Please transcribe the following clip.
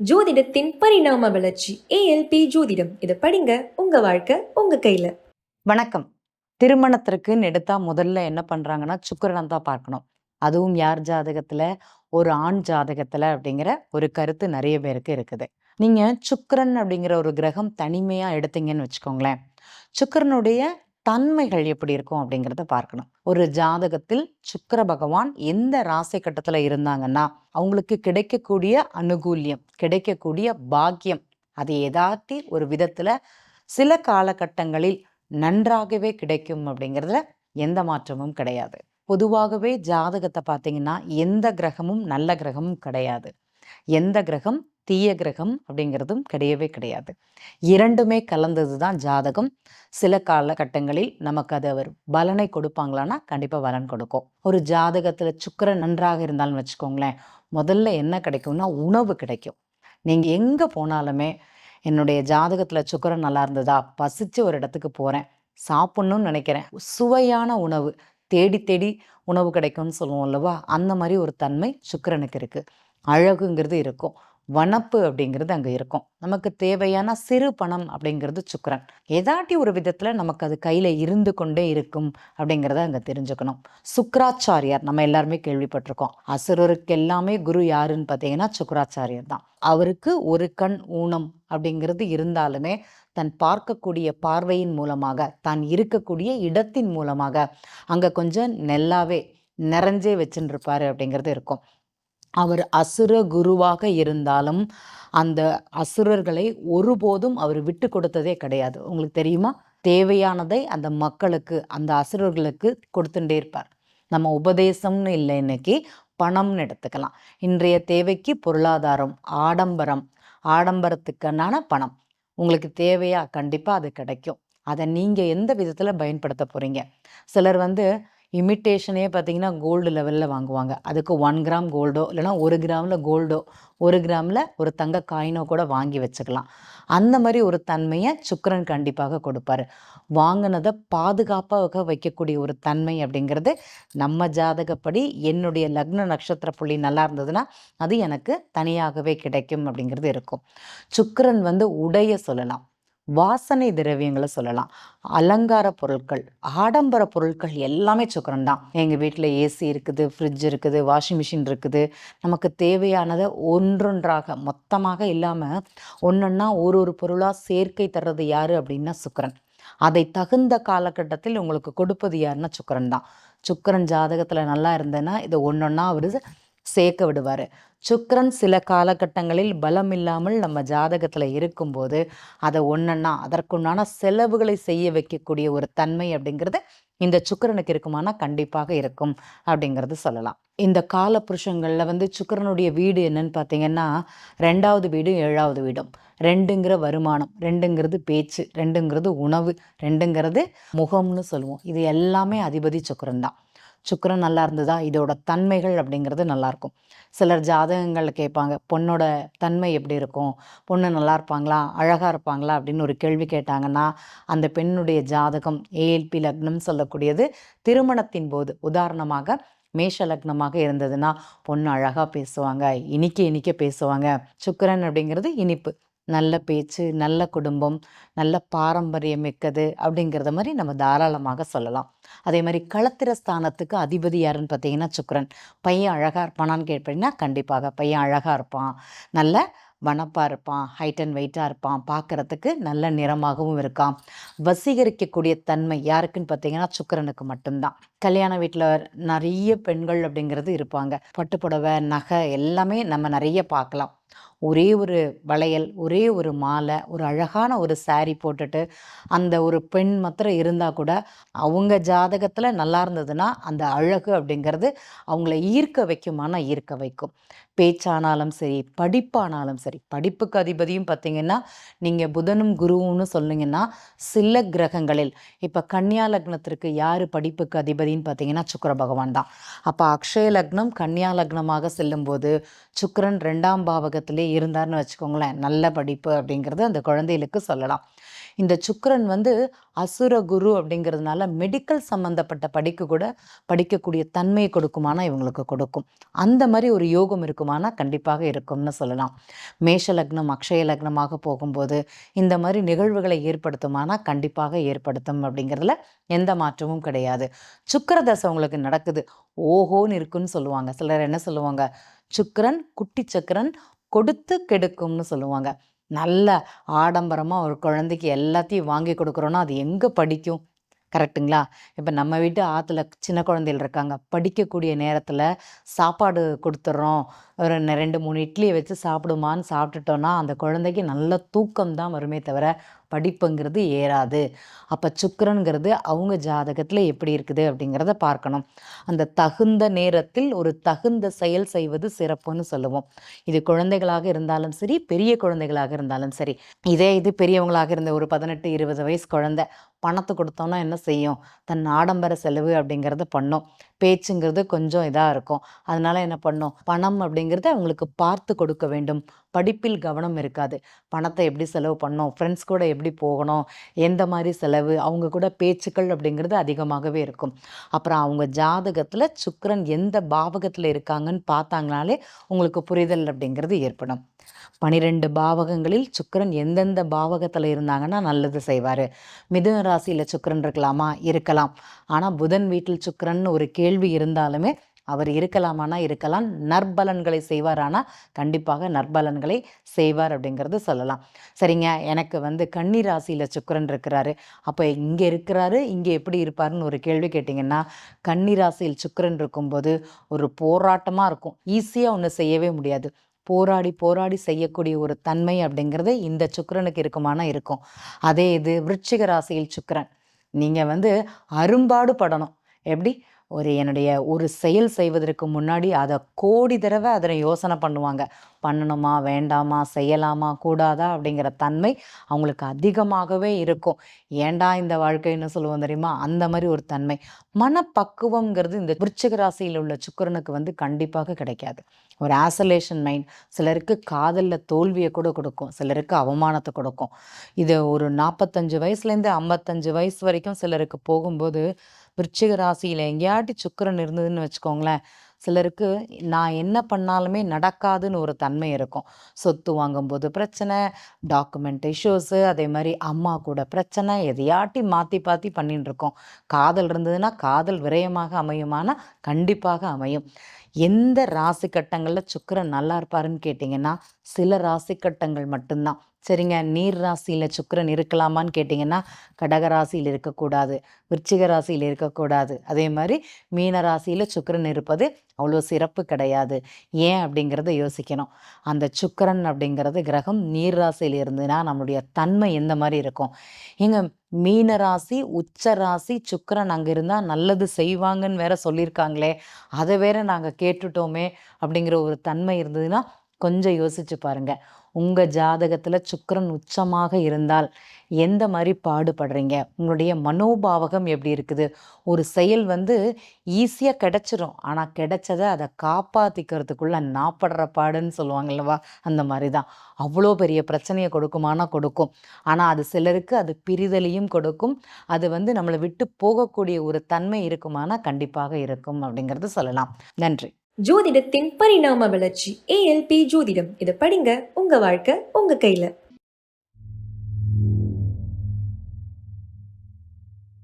ஜோதிடத்தின் பரிணாம வளர்ச்சி ஏஎல்பி ஜோதிடம். இதை படிங்க, உங்க வாழ்க்கை உங்க கையில. வணக்கம். திருமணத்திற்குன்னு எடுத்தா முதல்ல என்ன பண்றாங்கன்னா, சுக்கிரனை தான் பார்க்கணும். அதுவும் யார் ஜாதகத்துல? ஒரு ஆண் ஜாதகத்துல அப்படிங்கிற ஒரு கருத்து நிறைய பேருக்கு இருக்குது. நீங்க சுக்கிரன் அப்படிங்கிற ஒரு கிரகம் தனிமையா எடுத்தீங்கன்னு வச்சுக்கோங்களேன், சுக்கிரனுடைய தன்மைகள் எப்படி இருக்கும் அப்படிங்கிறத பார்க்கணும். ஒரு ஜாதகத்தில் சுக்கிர பகவான் எந்த ராசி கட்டத்துல இருந்தாங்கன்னா, அவங்களுக்கு கிடைக்கக்கூடிய அனுகூல்யம், கிடைக்கக்கூடிய பாக்கியம், அது ஏதாட்டி ஒரு விதத்துல சில காலகட்டங்களில் நன்றாகவே கிடைக்கும் அப்படிங்கிறதுல எந்த மாற்றமும் கிடையாது. பொதுவாகவே ஜாதகத்தை பார்த்தீங்கன்னா, எந்த கிரகமும் நல்ல கிரகமும் கிடையாது. எந்த கிரகம் தீய கிரகம் அப்படிங்கிறதும் கிடையவே கிடையாது. இரண்டுமே கலந்தது தான் ஜாதகம். சில காலகட்டங்களில் நமக்கு அது அவர் பலனை கொடுப்பாங்களான்னா கண்டிப்பாக பலன் கொடுக்கும். ஒரு ஜாதகத்தில் சுக்கிரன் நன்றாக இருந்தாலும் வச்சுக்கோங்களேன், முதல்ல என்ன கிடைக்கும்னா உணவு கிடைக்கும். நீங்கள் எங்கே போனாலுமே என்னுடைய ஜாதகத்தில் சுக்கிரன் நல்லா இருந்ததா, பசிச்சு ஒரு இடத்துக்கு போகிறேன், சாப்பிட்ணுன்னு நினைக்கிறேன், சுவையான உணவு தேடி தேடி உணவு கிடைக்கும்னு சொல்லுவோம் அல்லவா, அந்த மாதிரி ஒரு தன்மை சுக்கிரனுக்கு இருக்குது. அழகுங்கிறது இருக்கும், வனப்பு அப்படிங்கிறது அங்கே இருக்கும். நமக்கு தேவையான சிறு பணம் அப்படிங்கிறது சுக்கிரன். ஏதாட்டி ஒரு விதத்தில் நமக்கு அது கையில் இருந்து கொண்டே இருக்கும் அப்படிங்கிறத அங்கே தெரிஞ்சுக்கணும். சுக்ராச்சாரியார் நம்ம எல்லாருமே கேள்விப்பட்டிருக்கோம். அசுரருக்கு எல்லாமே குரு யாருன்னு பார்த்தீங்கன்னா சுக்ராச்சாரியார் தான். அவருக்கு ஒரு கண் ஊனம் அப்படிங்கிறது இருந்தாலுமே தன் பார்க்கக்கூடிய பார்வையின் மூலமாக, தான் இருக்கக்கூடிய இடத்தின் மூலமாக அங்கே கொஞ்சம் நெல்லாவே நிறைஞ்சே வச்சுருப்பாரு அப்படிங்கிறது இருக்கும். அவர் அசுர குருவாக இருந்தாலும் அந்த அசுரர்களை ஒருபோதும் அவர் விட்டு கொடுத்ததே கிடையாது. உங்களுக்கு தெரியுமா? தேவையானதை அந்த மக்களுக்கு, அந்த அசுரர்களுக்கு கொடுத்துட்டே இருப்பார். நம்ம உபதேசம்னு இல்லை, இன்னைக்கு பணம்னு எடுத்துக்கலாம். இன்றைய தேவைக்கு பொருளாதாரம், ஆடம்பரம், ஆடம்பரத்துக்கான பணம் உங்களுக்கு தேவையா? கண்டிப்பாக அது கிடைக்கும். அதை நீங்கள் எந்த விதத்தில் பயன்படுத்த போகிறீங்க? சிலர் இமிட்டேஷனே பார்த்தீங்கன்னா கோல்டு லெவலில் வாங்குவாங்க. அதுக்கு 1 கிராம் கோல்டோ இல்லைனா 1 கிராமில் கோல்டோ 1 கிராமில் ஒரு தங்க காயினோ கூட வாங்கி வச்சுக்கலாம். அந்த மாதிரி ஒரு தன்மையை சுக்கிரன் கண்டிப்பாக கொடுப்பாரு. வாங்கினதை பாதுகாப்பாக வைக்கக்கூடிய ஒரு தன்மை அப்படிங்கிறது நம்ம ஜாதகப்படி என்னுடைய லக்ன நட்சத்திர புள்ளி நல்லா இருந்ததுன்னா அது எனக்கு தனியாகவே கிடைக்கும் அப்படிங்கிறது இருக்கும். சுக்கிரன் உடைய சொல்லலாம், வாசனை திரவியங்களை சொல்லலாம், அலங்கார பொருட்கள், ஆடம்பர பொருட்கள் எல்லாமே சுக்கிரன் தான். எங்கள் வீட்டில் ஏசி இருக்குது, ஃப்ரிட்ஜ் இருக்குது, வாஷிங் மிஷின் இருக்குது. நமக்கு தேவையானதை ஒன்றொன்றாக மொத்தமாக இல்லாமல் ஒன்றொன்னா ஒரு பொருளாக சேர்க்கை தர்றது யார் அப்படின்னா சுக்கிரன். அதை தகுந்த காலகட்டத்தில் உங்களுக்கு கொடுப்பது யாருன்னா சுக்கிரன் தான். சுக்கிரன் ஜாதகத்தில் நல்லா இருந்ததுன்னா இதை ஒன்றொன்னா அவர் சேர்க்க விடுவார். சுக்கிரன் சில காலகட்டங்களில் பலம் இல்லாமல் நம்ம ஜாதகத்தில் இருக்கும்போது அதை ஒன்றொன்னா அதற்குண்டான செலவுகளை செய்ய வைக்கக்கூடிய ஒரு தன்மை அப்படிங்கிறது இந்த சுக்கிரனுக்கு இருக்குமானா கண்டிப்பாக இருக்கும் அப்படிங்கிறது சொல்லலாம். இந்த கால புருஷங்களில் சுக்கிரனுடைய வீடு என்னன்னு பார்த்தீங்கன்னா 2வது வீடும் 7வது வீடும். 2ங்கிற வருமானம், 2ங்கிறது பேச்சு, 2ங்கிறது உணவு, 2ங்கிறது முகம்னு சொல்லுவோம். இது எல்லாமே அதிபதி சுக்கிரன் தான். சுக்கிரன் நல்லா இருந்ததா இதோட தன்மைகள் அப்படிங்கிறது நல்லாயிருக்கும். சிலர் ஜாதகங்களில் கேட்பாங்க, பொண்ணோட தன்மை எப்படி இருக்கும், பொண்ணு நல்லா இருப்பாங்களா, அழகாக இருப்பாங்களா அப்படின்னு ஒரு கேள்வி கேட்டாங்கன்னா அந்த பெண்ணுடைய ஜாதகம் ஏஎல்பி லக்னம் சொல்லக்கூடியது திருமணத்தின் போது, உதாரணமாக மேஷ லக்னமாக இருந்ததுன்னா பொண்ணு அழகாக பேசுவாங்க, இனிக்க இனிக்க பேசுவாங்க. சுக்கிரன் அப்படிங்கிறது இனிப்பு, நல்ல பேச்சு, நல்ல குடும்பம், நல்ல பாரம்பரியம் மிக்கது அப்படிங்கிறத மாதிரி நம்ம தாராளமாக சொல்லலாம். அதே மாதிரி களத்திர ஸ்தானத்துக்கு அதிபதி யாருன்னு பார்த்தீங்கன்னா சுக்கிரன். பையன் அழகாக இருப்பானான்னு கேட்பீங்கன்னா கண்டிப்பாக பையன் அழகாக இருப்பான், நல்ல வனப்பாக இருப்பான், ஹைட் அண்ட் வெயிட்டாக இருப்பான், பார்க்குறதுக்கு நல்ல நிறமாகவும் இருக்கான். வசீகரிக்கக்கூடிய தன்மை யாருக்குன்னு பார்த்தீங்கன்னா சுக்கிரனுக்கு மட்டும்தான். கல்யாண வீட்டில் நிறைய பெண்கள் அப்படிங்கிறது இருப்பாங்க. பட்டுப்புடவை, நகை எல்லாமே நம்ம நிறைய பார்க்கலாம். ஒரே ஒரு வளையல், ஒரே ஒரு மாலை, ஒரு அழகான ஒரு சாரி போட்டுட்டு அந்த ஒரு பெண் மாத்திரம் இருந்தால் கூட அவங்க ஜாதகத்தில் நல்லா இருந்ததுன்னா அந்த அழகு அப்படிங்கிறது அவங்கள ஈர்க்க வைக்குமானா ஈர்க்க வைக்கும். பேச்சானாலும் சரி, படிப்பானாலும் சரி. படிப்புக்கு அதிபதியும் பார்த்திங்கன்னா நீங்கள் புதனும் குருவும்னு சொன்னீங்கன்னா சில கிரகங்களில் இப்போ கன்னியா லக்னத்திற்கு யார் படிப்புக்கு அதிபதின்னு பார்த்தீங்கன்னா சுக்கிர பகவான் தான். அப்போ அக்ஷய லக்னம் கன்னியா லக்னமாக செல்லும்போது சுக்கிரன் 2ஆம் பாவகத்திலே இருந்தார்னு வச்சுக்கோங்களேன், நல்ல படிப்பு அப்படிங்கிறது அந்த குழந்தைகளுக்கு சொல்லலாம். இந்த சுக்கிரன் வந்து அசுர குரு அப்படிங்கிறதுனால மெடிக்கல் சம்பந்தப்பட்ட படிக்கக்கூடிய தன்மையை கொடுக்குமானா இவங்களுக்கு கொடுக்கும். அந்த மாதிரி ஒரு யோகம் இருக்குமானா கண்டிப்பாக இருக்கும்னு சொல்லலாம். மேஷ லக்னம் அக்ஷய லக்னமாக போகும்போது இந்த மாதிரி நிகழ்வுகளை ஏற்படுத்துமானா கண்டிப்பாக ஏற்படுத்தும் அப்படிங்கிறதுல எந்த மாற்றமும் கிடையாது. சுக்கிர தசை உங்களுக்கு நடக்குது, ஓஹோன்னு இருக்குன்னு சொல்லுவாங்க. சிலர் என்ன சொல்லுவாங்க, சுக்கிரன் குட்டி சக்கரன் கொடுத்து கெடுக்கும்னு சொல்லுவாங்க. நல்ல ஆடம்பரமா ஒரு குழந்தைக்கு எல்லாத்தையும் வாங்கி கொடுக்குறோன்னா அது எங்கே படிக்கும்? கரெக்ட்டுங்களா? இப்போ நம்ம வீட்டு ஆத்துல சின்ன குழந்தைகள் இருக்காங்க. படிக்கக்கூடிய நேரத்தில் சாப்பாடு கொடுத்துட்றோம். ஒரு 2, 3 இட்லியை வச்சு சாப்பிடுமான்னு சாப்பிட்டுட்டோன்னா அந்த குழந்தைக்கு நல்ல தூக்கம் தான் வருமே தவிர படிப்புங்கிறது ஏறாது. அப்போ சுக்கிரன்கிறது அவங்க ஜாதகத்தில் எப்படி இருக்குது அப்படிங்கிறத பார்க்கணும். அந்த தகுந்த நேரத்தில் ஒரு தகுந்த செயல் செய்வது சிறப்புன்னு சொல்லுவோம். இது குழந்தைகளாக இருந்தாலும் சரி, பெரிய குழந்தைகளாக இருந்தாலும் சரி. இது பெரியவங்களாக இருந்த ஒரு 18, 20 வயசு குழந்தை பணத்தை கொடுத்தோம்னா என்ன செய்யும்? தன் ஆடம்பர செலவு அப்படிங்கிறத பண்ணும். பேச்சுங்கிறது கொஞ்சம் இதாக இருக்கும். அதனால என்ன பண்ணும்? பணம் அப்படிங்கிறது அவங்களுக்கு பார்த்து கொடுக்க வேண்டும். படிப்பில் கவனம் இருக்காது. பணத்தை எப்படி செலவு பண்ணணும், ஃப்ரெண்ட்ஸ் கூட எப்படி போகணும், எந்த மாதிரி செலவு, அவங்க கூட பேச்சுக்கள் அப்படிங்கிறது அதிகமாகவே இருக்கும். அப்புறம் அவங்க ஜாதகத்தில் சுக்கிரன் எந்த பாவகத்தில் இருக்காங்கன்னு பார்த்தாங்கனாலே உங்களுக்கு புரிதல் அப்படிங்கிறது ஏற்படும். 12 பாவகங்களில் சுக்கிரன் எந்தெந்த பாவகத்தில் இருந்தாங்கன்னா நல்லது செய்வார். மிதுன ராசியில் சுக்கிரன் இருக்கலாமா? இருக்கலாம். ஆனால் புதன் வீட்டில் சுக்கிரன் ஒரு கேள்வி இருந்தாலுமே அவர் இருக்கலாமானா இருக்கலாம். நற்பலன்களை செய்வார், ஆனால் கண்டிப்பாக நற்பலன்களை செய்வார் அப்படிங்கிறது சொல்லலாம். சரிங்க, எனக்கு வந்து கன்னி ராசியில் சுக்கிரன் இருக்கிறாரு, அப்போ இங்கே இருக்கிறாரு, இங்கே எப்படி இருப்பாருன்னு ஒரு கேள்வி கேட்டிங்கன்னா, கன்னி ராசியில் சுக்கிரன் இருக்கும்போது ஒரு போராட்டமாக இருக்கும். ஈஸியாக ஒன்று செய்யவே முடியாது. போராடி போராடி செய்யக்கூடிய ஒரு தன்மை அப்படிங்கிறது இந்த சுக்கிரனுக்கு இருக்குமானா இருக்கும். அதே இது விருச்சிக ராசியில் சுக்கிரன், நீங்கள் வந்து அரும்பாடு படணும். எப்படி? என்னுடைய ஒரு செயல் செய்வதற்கு முன்னாடி அதை கோடி தடவை அதனை யோசனை பண்ணுவாங்க. பண்ணணுமா வேண்டாமா, செய்யலாமா கூடாதா அப்படிங்கிற தன்மை அவங்களுக்கு அதிகமாகவே இருக்கும். ஏண்டா இந்த வாழ்க்கைன்னு சொல்லுவோம் தெரியுமா? அந்த மாதிரி ஒரு தன்மை. மனப்பக்குவங்கிறது இந்த விருச்சிக ராசியில் உள்ள சுக்கிரனுக்கு வந்து கண்டிப்பாக கிடைக்காது. ஒரு ஆசோலேஷன் மைண்ட். சிலருக்கு காதலில் தோல்வியை கூட கொடுக்கும், சிலருக்கு அவமானத்தை கொடுக்கும். இது ஒரு 45 வயசுலேருந்து 55 வயசு வரைக்கும் சிலருக்கு போகும்போது விருச்சிக ராசியில் எங்கேயாட்டி சுக்கிரன் இருந்ததுன்னு வச்சுக்கோங்களேன், சிலருக்கு நான் என்ன பண்ணாலுமே நடக்காதுன்னு ஒரு தன்மை இருக்கும். சொத்து வாங்கும்போது பிரச்சனை, டாக்குமெண்ட் இஷ்யூஸு, அதே மாதிரி அம்மா கூட பிரச்சனை, எதையாட்டி மாற்றி பாத்தி பண்ணிட்டு இருக்கோம். காதல் இருந்ததுன்னா காதல் விரயமாக அமையுமானா கண்டிப்பாக அமையும். எந்த ராசி கட்டங்களில் சுக்கிரன் நல்லா இருப்பாருன்னு கேட்டிங்கன்னா சில ராசி கட்டங்கள் மட்டும்தான். சரிங்க, நீர் ராசியில் சுக்கிரன் இருக்கலாமான்னு கேட்டிங்கன்னா கடக ராசியில் இருக்கக்கூடாது, விருச்சிக ராசியில் இருக்கக்கூடாது. அதே மாதிரி மீன ராசியில் சுக்கிரன் இருப்பது அவ்வளோ சிறப்பு கிடையாது. ஏன் அப்படிங்கிறத யோசிக்கணும். அந்த சுக்கிரன் அப்படிங்கிறது கிரகம் நீர் ராசியில் இருந்ததுன்னா நம்மளுடைய தன்மை எந்த மாதிரி இருக்கும்? எங்க மீன ராசி உச்ச ராசி சுக்கிரன் அங்கே இருந்தால் நல்லது செய்வாங்கன்னு வேற சொல்லியிருக்காங்களே, அதை வேற நாங்கள் கேட்டுட்டோமே அப்படிங்கிற ஒரு தன்மை இருந்ததுன்னா கொஞ்சம் யோசிச்சு பாருங்க. உங்கள் ஜாதகத்தில் சுக்கிரன் உச்சமாக இருந்தால் எந்த மாதிரி பாடுபடுறீங்க? உங்களுடைய மனோபாவகம் எப்படி இருக்குது? ஒரு செயல் வந்து ஈஸியாக கிடைச்சிரும், ஆனால் கிடைச்சதை அதை காப்பாற்றிக்கிறதுக்குள்ள நாப்படுற பாடுன்னு சொல்லுவாங்கல்லவா, அந்த மாதிரி தான். அவ்வளோ பெரிய பிரச்சனையை கொடுக்குமானா கொடுக்கும். ஆனால் அது சிலருக்கு அது பிரிதலையும் கொடுக்கும். அது வந்து நம்மளை விட்டு போகக்கூடிய ஒரு தன்மை இருக்குமானா கண்டிப்பாக இருக்கும் அப்படிங்கிறது சொல்லலாம். நன்றி. ஜோதிடத்தின் பரிணாம வளர்ச்சி ALP ஜோதிடம். இதை படிங்க, உங்க வாழ்க்கை உங்க கையில.